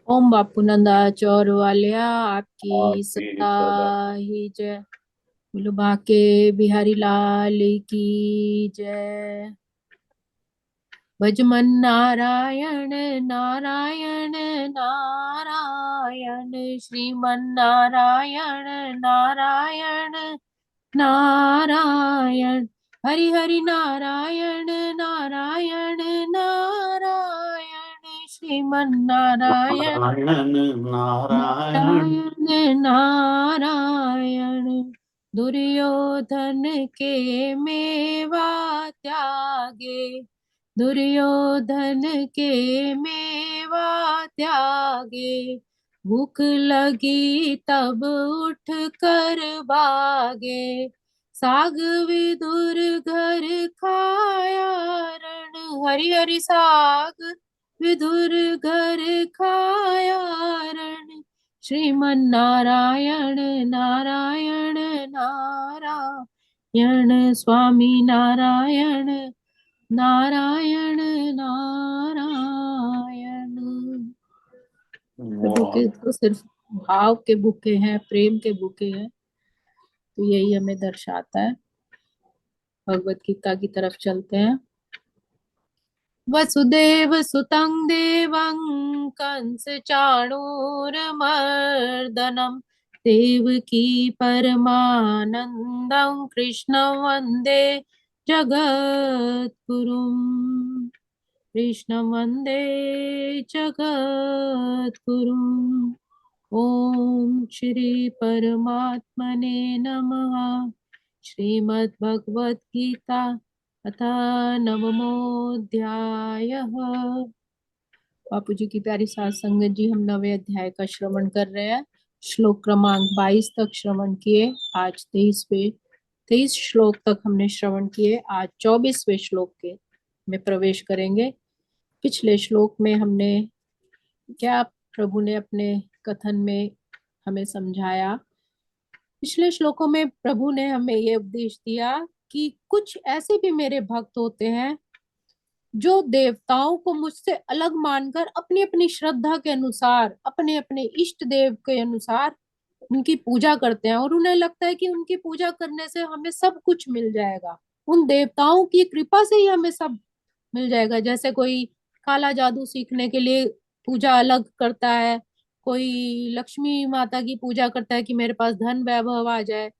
ओम बापूनंदा चौर वालिया आपकी आपकी सदा सदा। ही जय। बोलो बाके बिहारी लाल की जय। भजमन नारायण नारायण नारायण श्रीमन नारायण नारायण नारायण। हरि हरि नारायण नारायण नारायण श्रीमन नारायण नारायण नारायण। नारायण नारायण। दुर्योधन के मेवा त्यागे, दुर्योधन के मेवा त्यागे। भूख लगी तब उठ कर भागे, साग विदुर घर खाया रण। हरि हरि साग विदुर घर खाया रण। श्रीमन नारायण नारायण नारायण स्वामी नारायण नारायण नारायण। प्रभु वाह। के तो सिर्फ भाव के बुके हैं, प्रेम के बुके हैं। तो यही हमें दर्शाता है। भगवत गीता की तरफ चलते हैं। वसुदेव सुतं देवं कंस चाणूरमर्दनम, देवकी परमानंदं कृष्णं वंदे जगद्गुरुम, कृष्णं वंदे जगद्गुरुम। ओम श्री परमात्मने नमः। श्रीमद् भगवत गीता अथ नवमोऽध्यायः। बापू जी की प्यारी सात संगत जी, हम नवे अध्याय का श्रवण कर रहे हैं। श्लोक क्रमांक 22 तक श्रवण किए। आज 23 श्लोक तक हमने श्रवण किए। आज 24वें श्लोक के में प्रवेश करेंगे। पिछले श्लोक में हमने क्या प्रभु ने अपने कथन में हमें समझाया। पिछले श्लोकों में प्रभु ने हमें ये उपदेश दिया कि कुछ ऐसे भी मेरे भक्त होते हैं जो देवताओं को मुझसे अलग मानकर अपनी अपनी श्रद्धा के अनुसार, अपने अपने इष्ट देव के अनुसार उनकी पूजा करते हैं, और उन्हें लगता है कि उनकी पूजा करने से हमें सब कुछ मिल जाएगा। उन देवताओं की कृपा से ही हमें सब मिल जाएगा। जैसे कोई काला जादू सीखने के लिए पूजा अलग करता है, कोई लक्ष्मी माता की पूजा करता है कि मेरे पास धन वैभव आ जाए।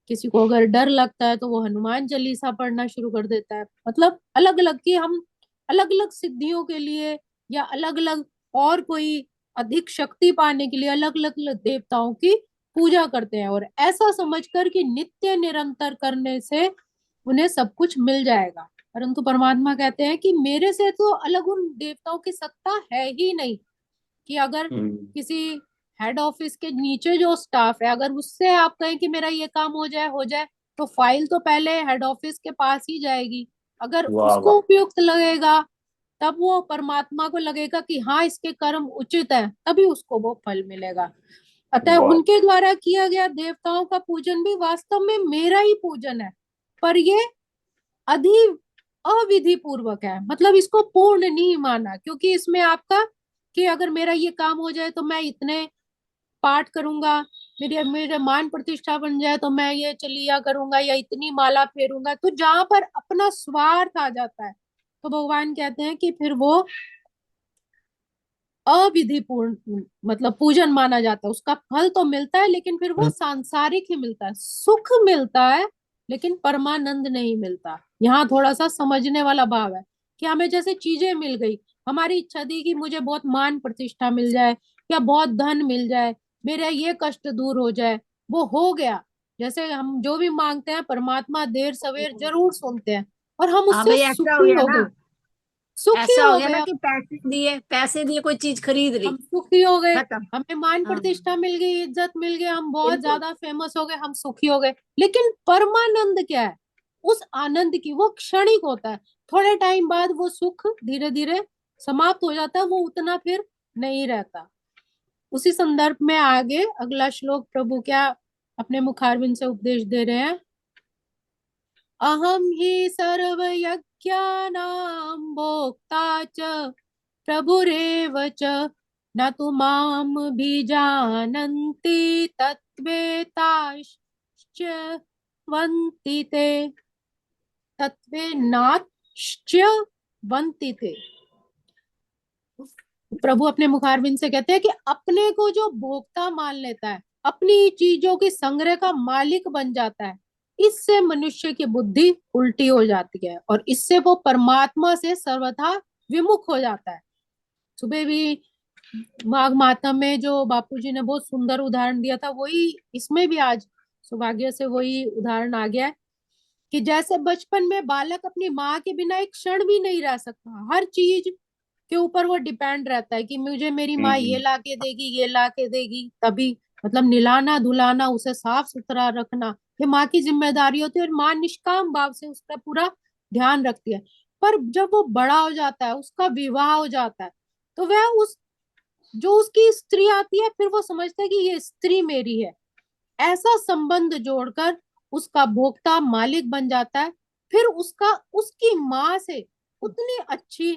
किसी को अगर डर लगता है तो वो हनुमान चालीसा पढ़ना शुरू कर देता है। मतलब अलग अलग कि हम अलग अलग सिद्धियों के लिए या अलग अलग और कोई अधिक शक्ति पाने के लिए अलग अलग देवताओं की पूजा करते हैं, और ऐसा समझकर कि नित्य निरंतर करने से उन्हें सब कुछ मिल जाएगा। परंतु परमात्मा कहते हैं कि मेरे से तो अलग उन देवताओं की सत्ता है ही नहीं। कि अगर हम्म। किसी हेड ऑफिस के नीचे जो स्टाफ है, अगर उससे आप कहें कि मेरा ये काम हो जाए, तो फाइल तो पहले हेड ऑफिस के पास ही जाएगी। अगर वाह उसको वाह। उपयुक्त लगेगा, तब वो परमात्मा को लगेगा कि हाँ इसके कर्म उचित है, तभी उसको वो फल मिलेगा। अतः वाह। उनके द्वारा किया गया देवताओं का पूजन भी वास्तव में मेरा ही पूजन है। पर ये अधि अविधि पूर्वक है, मतलब इसको पूर्ण नहीं माना, क्योंकि इसमें आपका कि अगर मेरा ये काम हो जाए तो मैं इतने पाठ करूंगा, मेरे मेरे मान प्रतिष्ठा बन जाए तो मैं ये चलिया करूंगा या इतनी माला फेरूंगा। तो जहां पर अपना स्वार्थ आ जाता है, तो भगवान कहते हैं कि फिर वो अविधि पूर्ण मतलब पूजन माना जाता है। उसका फल तो मिलता है लेकिन फिर वो हम्म। सांसारिक ही मिलता है, सुख मिलता है लेकिन परमानंद नहीं मिलता। यहाँ थोड़ा सा समझने वाला भाव है कि हमें जैसे चीजें मिल गई, हमारी इच्छा थी कि मुझे बहुत मान प्रतिष्ठा मिल जाए या बहुत धन मिल जाए, मेरा ये कष्ट दूर हो जाए, वो हो गया। जैसे हम जो भी मांगते हैं परमात्मा देर सवेर जरूर सुनते हैं, और हम हाँ उससे भाई, ऐसा हो सुखी गया हो ना। गए, सुखी ऐसा हो हो गया ना गए। कि पैसे दिए कोई चीज खरीद ली। हम सुखी हो गए, खत्म। हमें मान हाँ, प्रतिष्ठा मिल गई, इज्जत मिल गई, हम बहुत बिल्कुल। ज्यादा फेमस हो गए, हम सुखी हो गए। लेकिन परमानंद क्या है? उस आनंद की वो क्षणिक होता है। थोड़े टाइम बाद वो सुख धीरे धीरे समाप्त हो जाता है, वो उतना फिर नहीं रहता। उसी संदर्भ में आगे अगला श्लोक प्रभु क्या अपने मुखारविंद से उपदेश दे रहे हैं। अहम ही सर्व यज्ञानां भोक्ता च प्रभुरेव च न तु माम भी जानन्ति तत्त्वेताश्च वन्ति ते तत्त्वेनाश्च वन्ति ते। प्रभु अपने मुखारविंद से कहते हैं कि अपने को जो भोक्ता मान लेता है, अपनी चीजों के संग्रह का मालिक बन जाता है, इससे मनुष्य की बुद्धि उल्टी हो जाती है और इससे वो परमात्मा से सर्वथा विमुख हो जाता है। सुबह भी माघ मातम में जो बापूजी ने बहुत सुंदर उदाहरण दिया था, वही इसमें भी आज सौभाग्य से वही उदाहरण आ गया है कि जैसे बचपन में बालक अपनी माँ के बिना एक क्षण भी नहीं रह सकता, हर चीज के ऊपर वो डिपेंड रहता है कि मुझे मेरी माँ ये ला के देगी, ये ला के देगी, तभी मतलब निलाना धुलाना, उसे साफ सुथरा रखना, ये माँ की जिम्मेदारी होती है और माँ निष्काम भाव से उसका पूरा ध्यान रखती है। पर जब वो बड़ा हो जाता है, उसका विवाह हो जाता है, तो वह उस जो उसकी स्त्री आती है, फिर वो समझता है कि ये स्त्री मेरी है, ऐसा संबंध जोड़कर उसका भोक्ता मालिक बन जाता है। फिर उसका उसकी माँ से उतनी अच्छी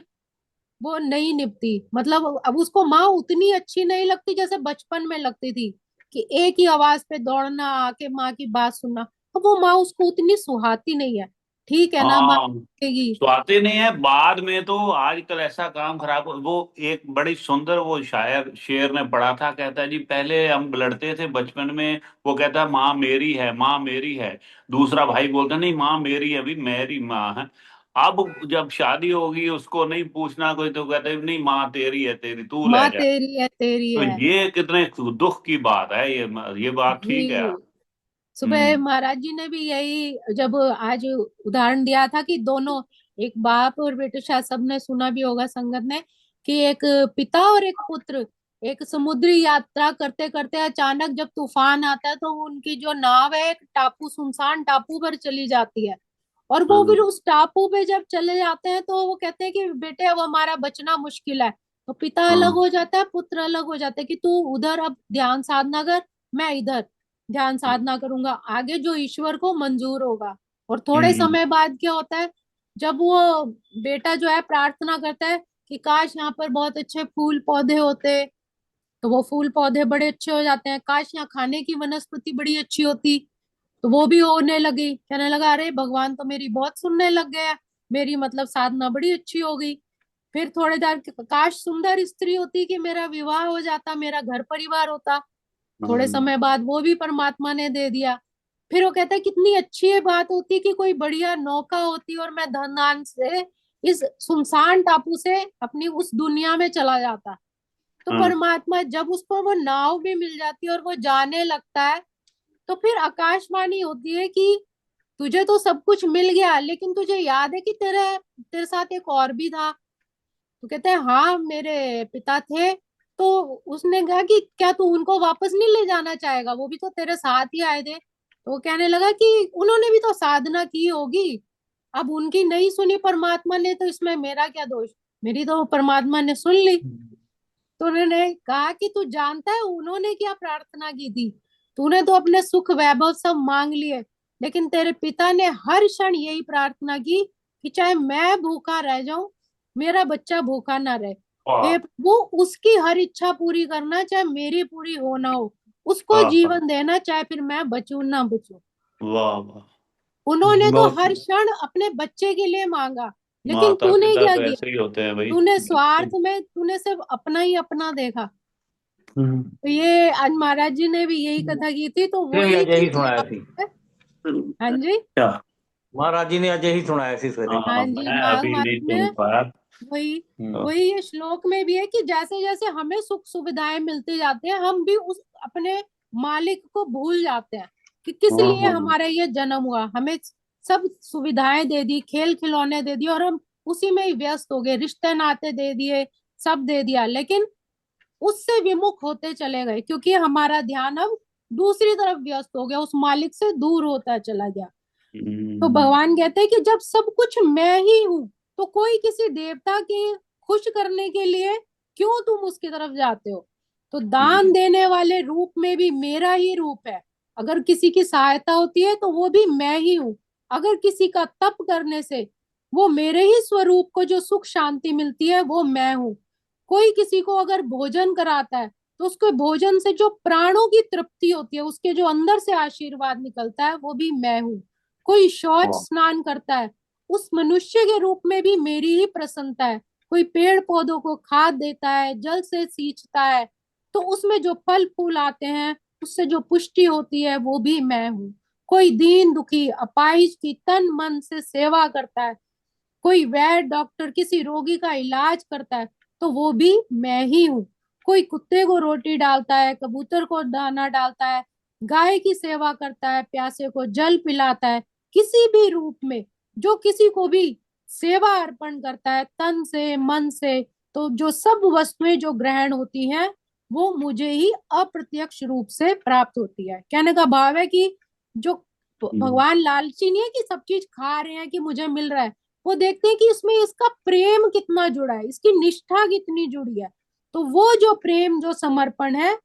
वो नहीं निभती, मतलब अब उसको माँ उतनी अच्छी नहीं लगती जैसे बचपन में लगती थी कि एक ही आवाज पे दौड़ना, आके माँ की बात सुनना। अब वो माँ उसको उतनी सुहाती नहीं है। ठीक है ना, माँ हाँ, कहेगी। स्वाति नहीं है। बाद में तो आजकल ऐसा काम खराब वो एक बड़ी सुंदर वो शायर शेर ने पढ़ा था, कहता है जी पहले हम लड़ते थे बचपन में, वो कहता है माँ मेरी है, माँ मेरी है। दूसरा भाई बोलता नहीं माँ मेरी है, अभी मेरी माँ है। अब जब शादी होगी उसको नहीं पूछना कोई, तो कहते हैं नहीं माँ तेरी है, तेरी तू ले माँ जा। तेरी है, तेरी तो है। ये कितने दुख की बात है, ये बात ठीक है। जी, सुबह हम्म। महाराज जी ने भी यही जब आज उदाहरण दिया था कि दोनों, एक बाप और बेटे, शायद सबने सुना भी होगा संगत ने, कि एक पिता और एक पुत्र एक समुद्री यात्रा करते करते अचानक जब तूफान आता है, तो उनकी जो नाव है एक टापू, सुनसान टापू पर चली जाती है। और वो फिर हम्म। उस टापू पे जब चले जाते हैं, तो वो कहते हैं कि बेटे अब हमारा बचना मुश्किल है। तो पिता अलग हम्म। हो जाता है, पुत्र अलग हो जाता है कि तू उधर अब ध्यान साधना कर, मैं इधर ध्यान साधना करूंगा, आगे जो ईश्वर को मंजूर होगा। और थोड़े हम्म। समय बाद क्या होता है, जब वो बेटा जो है प्रार्थना करता है कि काश यहाँ पर बहुत अच्छे फूल पौधे होते, तो वो फूल पौधे बड़े अच्छे हो जाते हैं। काश यहाँ खाने की वनस्पति बड़ी अच्छी होती, तो वो भी होने लगी। कहने लगा अरे भगवान तो मेरी बहुत सुनने लग गया, मेरी मतलब साधना बड़ी अच्छी हो गई। फिर थोड़े देर काश सुंदर स्त्री होती कि मेरा विवाह हो जाता, मेरा घर परिवार होता। थोड़े हम्म। समय बाद वो भी परमात्मा ने दे दिया। फिर वो कहता है कितनी अच्छी ये बात होती कि कोई बढ़िया नौका होती और मैं धन दान से इस सुनसान टापू से अपनी उस दुनिया में चला जाता। तो हम्म। परमात्मा जब उसको वो नाव भी मिल जाती है और वो जाने लगता है, तो फिर आकाशवाणी होती है कि तुझे तो सब कुछ मिल गया, लेकिन तुझे याद है कि तेरे तेरे साथ एक और भी था। तो कहते हैं हाँ मेरे पिता थे। तो उसने कहा कि क्या तू उनको वापस नहीं ले जाना चाहेगा, वो भी तो तेरे साथ ही आए थे। तो वो कहने लगा कि उन्होंने भी तो साधना की होगी, अब उनकी नहीं सुनी परमात्मा ने, तो इसमें मेरा क्या दोष, मेरी तो परमात्मा ने सुन ली। तो उन्होंने कहा कि तू जानता है उन्होंने क्या प्रार्थना की थी, तूने तो अपने सुख वैभव सब मांग लिए, लेकिन तेरे पिता ने हर क्षण यही प्रार्थना की कि चाहे मैं भूखा रह जाऊं, मेरा बच्चा भूखा ना रहे। वाह। हे प्रभु, उसकी हर इच्छा पूरी करना, चाहे मेरी पूरी हो ना हो, उसको वाह। जीवन देना, चाहे फिर मैं बचूं ना बचूं। वाह। वाह। उन्होंने तो बहुत। हर क्षण अपने बच्चे के लिए मांगा, लेकिन माता तूने पिता क्या तो किया, ऐसे ही होते हैं भाई, तूने बच्चे। स्वार्थ में तूने सिर्फ अपना ही अपना देखा। हम्म। तो ये आज महाराज जी ने भी यही कथा की थी, तो ने भी वही आज यही चीज सुनाया यहाँ थी। पे है। हाँ जी। क्या? महाराज जी ने आज यही सुनाया थी सवेरे। हाँ हाँ, जी, मैं माघ अभी मास नहीं सुन में पाया। वही हम्म। वही ये श्लोक में भी है कि जैसे जैसे हमें सुख सुविधाएं मिलती जाती हैं, हम भी उस अपने मालिक को भूल जाते हैं कि किस लिए हाँ। हमारा ये जन्म हुआ। हमें सब सुविधाएं दे दी, खेल खिलौने दे दिए, और हम उसी में ही व्यस्त हो गए, रिश्ते नाते दे दिए, सब दे दिया, लेकिन उससे विमुख होते चले गए क्योंकि हमारा ध्यान अब दूसरी तरफ व्यस्त हो गया, उस मालिक से दूर होता चला गया। तो हम्म। भगवान कहते हैं कि जब सब कुछ मैं ही हूं, तो कोई किसी देवता के खुश करने के लिए क्यों तुम उसकी तरफ जाते हो। तो दान हम्म। देने वाले रूप में भी मेरा ही रूप है, अगर किसी की सहायता होती है तो वो भी मैं ही हूँ। अगर किसी का तप करने से वो मेरे ही स्वरूप को जो सुख शांति मिलती है, वो मैं हूँ। कोई किसी को अगर भोजन कराता है तो उसके भोजन से जो प्राणों की तृप्ति होती है, उसके जो अंदर से आशीर्वाद निकलता है, वो भी मैं हूँ। कोई शौच वाह। स्नान करता है, उस मनुष्य के रूप में भी मेरी ही प्रसन्नता है। कोई पेड़ पौधों को खाद देता है, जल से सींचता है, तो उसमें जो फल फूल आते हैं, उससे जो पुष्टि होती है, वो भी मैं हूँ। कोई दीन दुखी अपाहिज की तन मन से सेवा करता है, कोई वैद्य डॉक्टर किसी रोगी का इलाज करता है, तो वो भी मैं ही हूँ। कोई कुत्ते को रोटी डालता है, कबूतर को दाना डालता है, गाय की सेवा करता है, प्यासे को जल पिलाता है, किसी भी रूप में जो किसी को भी सेवा अर्पण करता है तन से मन से, तो जो सब वस्तुएं जो ग्रहण होती हैं, वो मुझे ही अप्रत्यक्ष रूप से प्राप्त होती है। कहने का भाव है कि जो भगवान लालची नहीं है कि सब चीज खा रहे हैं कि मुझे मिल रहा है, वो देखते हैं कि इसमें इसका प्रेम कितना जुड़ा है, इसकी निष्ठा कितनी जुड़ी है। तो वो जो प्रेम जो समर्पण है,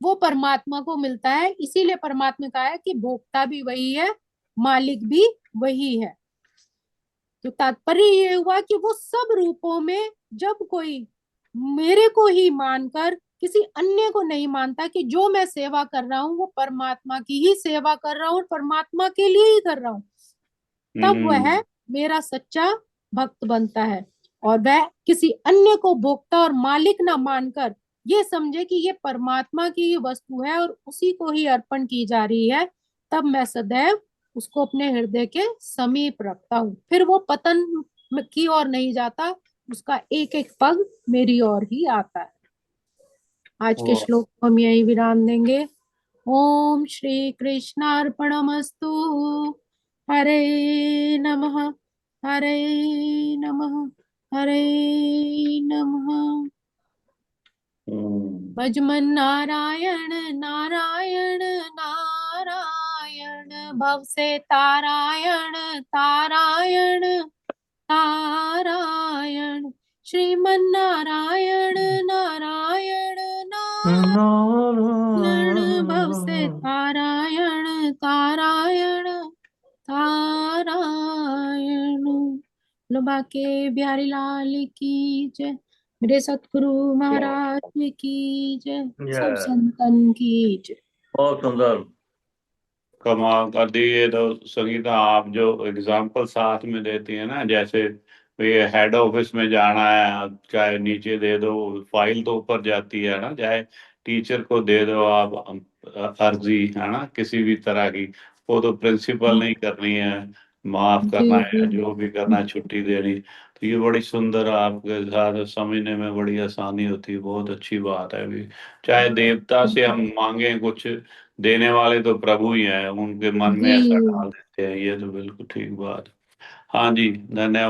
वो परमात्मा को मिलता है। इसीलिए परमात्मा कहा है कि भोक्ता भी वही है, मालिक भी वही है। तो तात्पर्य ये हुआ कि वो सब रूपों में जब कोई मेरे को ही मानकर किसी अन्य को नहीं मानता कि जो मैं सेवा कर रहा हूँ वो परमात्मा की ही सेवा कर रहा हूँ और परमात्मा के लिए ही कर रहा हूँ, तब वह मेरा सच्चा भक्त बनता है। और वह किसी अन्य को भोक्ता और मालिक ना मानकर ये समझे कि ये परमात्मा की ही वस्तु है और उसी को ही अर्पण की जा रही है, तब मैं सदैव उसको अपने हृदय के समीप रखता हूँ। फिर वो पतन की ओर नहीं जाता, उसका एक एक पग मेरी ओर ही आता है। आज के वाह। श्लोक को हम यही विराम देंगे। ओम श्री कृष्णार्पणमस्तु। हरे नमः, हरे नमः, हरे नमः। भजमन नारायण नारायण नारायण, भव से तारायण तारायण नारायण, श्रीमन नारायण नारायण नारायण, भव से तारायण तारायण तारायण। लोबा के बिहारी लाल की जय, मेरे सतगुरु महाराज की जय, सब जय। संतन की जय। बहुत सुंदर। कमाल कर दी। ये तो संगीता, आप जो एग्जाम्पल साथ में देती है ना, जैसे ये हेड ऑफिस में जाना है, चाहे नीचे दे दो, फाइल तो ऊपर जाती है ना, चाहे टीचर को दे दो आप अर्जी, है ना, किसी भी तरह की, वो तो प्रिंसिपल नहीं करनी है, माफ जी करना जी है, जो भी करना है, छुट्टी देनी। तो ये बड़ी सुंदर, आपके साथ समझने में बड़ी आसानी होती है, बहुत अच्छी बात है। अभी चाहे देवता से हम मांगे कुछ, देने वाले तो प्रभु ही हैं, उनके मन में जी। ऐसा डाल देते हैं, ये तो बिल्कुल ठीक बात है। हाँ जी, धन्यवाद।